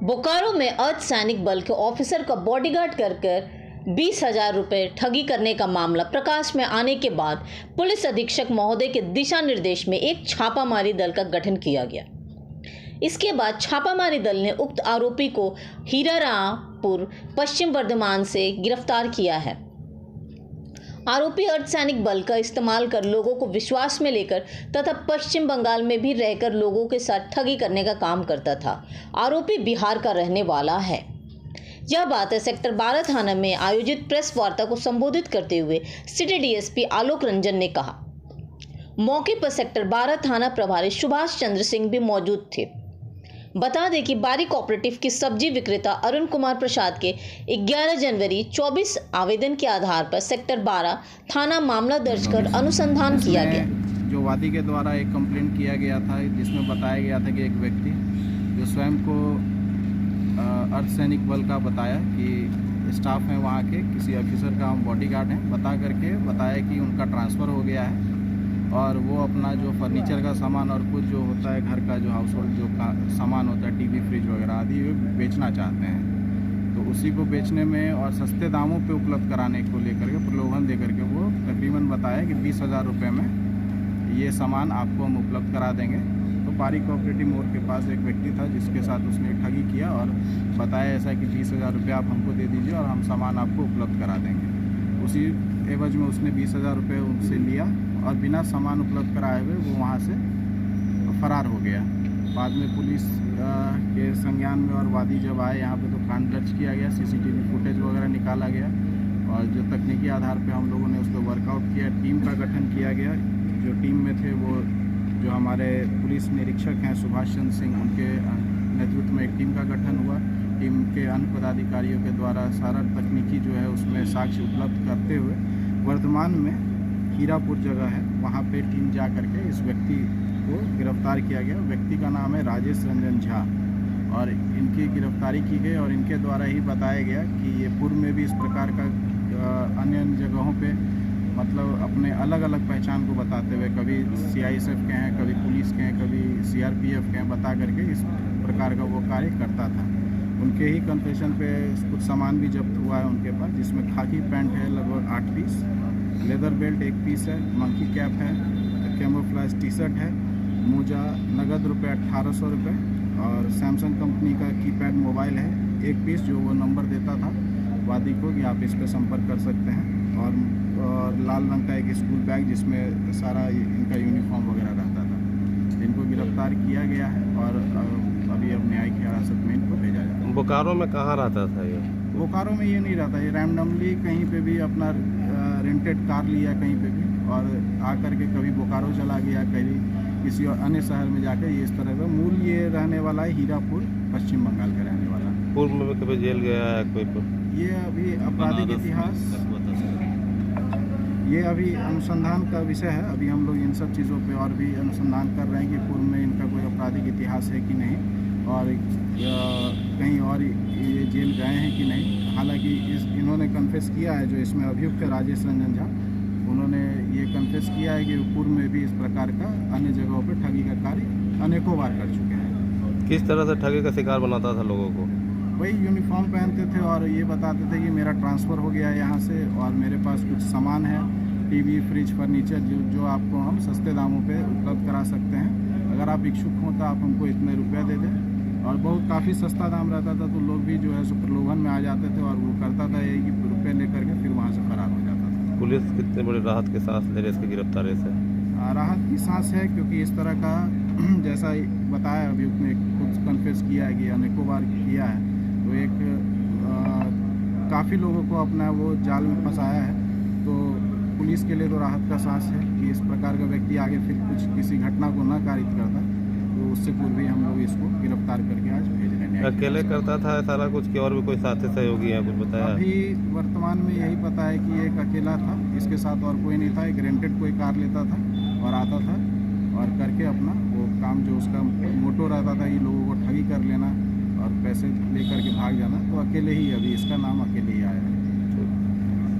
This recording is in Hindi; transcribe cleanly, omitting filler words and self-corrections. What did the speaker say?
बोकारो में अर्धसैनिक बल के ऑफिसर का बॉडीगार्ड कर 20,000 रुपये ठगी करने का मामला प्रकाश में आने के बाद पुलिस अधीक्षक महोदय के दिशा निर्देश में एक छापामारी दल का गठन किया गया। इसके बाद छापामारी दल ने उक्त आरोपी को हीरारामपुर पश्चिम वर्धमान से गिरफ्तार किया है। आरोपी अर्धसैनिक बल का इस्तेमाल कर लोगों को विश्वास में लेकर तथा पश्चिम बंगाल में भी रहकर लोगों के साथ ठगी करने का काम करता था। आरोपी बिहार का रहने वाला है। यह बात है सेक्टर 12 थाना में आयोजित प्रेस वार्ता को संबोधित करते हुए सिटी डीएसपी आलोक रंजन ने कहा। मौके पर सेक्टर 12 थाना प्रभारी सुभाष चंद्र सिंह भी मौजूद थे। बता दें कि बारी कोऑपरेटिव की सब्जी विक्रेता अरुण कुमार प्रसाद के 11 जनवरी 24 आवेदन के आधार पर सेक्टर 12 थाना मामला दर्ज कर अनुसंधान किया गया। जो वादी के द्वारा एक कंप्लेंट किया गया था जिसमें बताया गया था कि एक व्यक्ति जो स्वयं को अर्धसैनिक बल का बताया कि स्टाफ है वहाँ के किसी ऑफिसर का हम बॉडीगार्ड हैं, बताया कि उनका ट्रांसफ़र हो गया है और वो अपना जो फर्नीचर का सामान और कुछ जो होता है घर का जो हाउस होल्ड जो सामान होता है टीवी फ्रिज वगैरह आदि बेचना चाहते हैं। तो उसी को बेचने में और सस्ते दामों पे उपलब्ध कराने को लेकर के प्रलोभन दे करके वो तकरीबन बताया कि 20,000 रुपये में ये सामान आपको हम उपलब्ध करा देंगे। तो पारी कोऑपरेटिव मोड़ के पास एक व्यक्ति था जिसके साथ उसने ठगी किया और बताया ऐसा कि 20,000 रुपये आप हमको दे दीजिए और हम सामान आपको उपलब्ध करा देंगे। उसी एवज में उसने 20,000 रुपये उनसे लिया और बिना सामान उपलब्ध कराए हुए वो वहाँ से फरार हो गया। बाद में पुलिस के संज्ञान में और वादी जब आए यहाँ पे तो कांड दर्ज किया गया, सीसीटीवी फुटेज वगैरह निकाला गया और जो तकनीकी आधार पे हम लोगों ने उसको वर्कआउट किया। टीम का गठन किया गया। जो टीम में थे वो जो हमारे पुलिस निरीक्षक हैं सुभाष चंद्र सिंह, उनके नेतृत्व में एक टीम का गठन हुआ। टीम के अन्य पदाधिकारियों के द्वारा सारा तकनीकी जो है उसमें साक्ष्य उपलब्ध करते हुए वर्तमान में हीरापुर जगह है वहाँ पे टीम जा करके इस व्यक्ति को गिरफ्तार किया गया। व्यक्ति का नाम है राजेश रंजन झा और इनकी गिरफ्तारी की गई और इनके द्वारा ही बताया गया कि ये पूर्व में भी इस प्रकार का अन्य जगहों पे मतलब अपने अलग अलग पहचान को बताते हुए कभी CISF के हैं, कभी पुलिस के हैं, कभी CRPF के हैं, बता करके इस प्रकार का वो कार्य करता था। उनके ही कन्फेशन पे कुछ सामान भी जब्त हुआ है उनके पास, जिसमें खाकी पैंट है लगभग 8 पीस, लेदर बेल्ट 1 पीस है, मंकी कैप है, कैमोफ्लेज टी-शर्ट है, मोजा, नगद रुपये 1800 रुपये और सैमसंग कंपनी का कीपैड मोबाइल है 1 पीस जो वो नंबर देता था वादी को कि आप इस पर संपर्क कर सकते हैं और लाल रंग का एक स्कूल बैग जिसमें सारा इनका यूनिफॉर्म वगैरह रहता था। इनको गिरफ्तार किया गया है और अभी अब न्यायिक हिरासत में इनको भेजा जाता है। बोकारो में कहाँ रहता था ये? बोकारो में ये नहीं रहता, ये रैंडमली कहीं पे भी अपना रेंटेड कार लिया कहीं पे भी और आकर के कभी बोकारो चला गया, कभी किसी और अन्य शहर में जाकर ये इस तरह का। मूल ये रहने वाला है हीरापुर, पश्चिम बंगाल का रहने वाला। पूर्व में कभी जेल गया है कोई पर? ये अभी आपराधिक इतिहास, ये अभी अनुसंधान का विषय है। अभी हम लोग इन सब चीज़ों पे और भी अनुसंधान कर रहे हैं कि पूर्व में इनका कोई आपराधिक इतिहास है कि नहीं और कहीं और ये जेल गए हैं कि नहीं। हालांकि इन्होंने कन्फेस किया है, जो इसमें अभियुक्त है राजेश रंजन झा, उन्होंने ये कन्फेस किया है कि पूर्व में भी इस प्रकार का अन्य जगहों पर ठगी का कार्य अनेकों बार कर चुके हैं। किस तरह से ठगी का शिकार बनाता था लोगों को? वही यूनिफॉर्म पहनते थे और ये बताते थे कि मेरा ट्रांसफ़र हो गया है यहाँ से और मेरे पास कुछ सामान है, टीवी फ्रिज फर्नीचर जो आपको हम सस्ते दामों पे उपलब्ध करा सकते हैं। अगर आप इच्छुक हों तो आप हमको इतने रुपये दे दें और बहुत काफ़ी सस्ता दाम रहता था तो लोग भी जो है सो प्रलोभन में आ जाते थे और वो करता था यही कि रुपये ले करके फिर वहाँ से फरार हो जाता था। पुलिस कितने बड़े राहत के सांस ले रहे इसकी गिरफ्तारी से? राहत की सांस है क्योंकि इस तरह का जैसा बताया अभियुक्त ने खुद कन्फेस किया है कि अनेकों बार किया है, तो एक काफ़ी लोगों को अपना वो जाल में फंसाया है। तो पुलिस के लिए तो राहत का सांस है कि इस प्रकार का व्यक्ति आगे फिर कुछ किसी घटना को न कारित करता, तो उससे पूर्व ही हम लोग इसको गिरफ्तार करके आज भेज रहे हैं। अकेले करता था सारा कुछ कि और भी कोई साथी सहयोगी है कुछ बताया? अभी वर्तमान में यही पता है कि एक अकेला था, इसके साथ और कोई नहीं था। एक रेंटेड कोई कार लेता था और आता था और करके अपना वो काम जो उसका मोटो रहता था कि लोगों को ठगी कर लेना और पैसे लेकर के भाग जाना, तो अकेले ही अभी इसका नाम अकेले ही आया।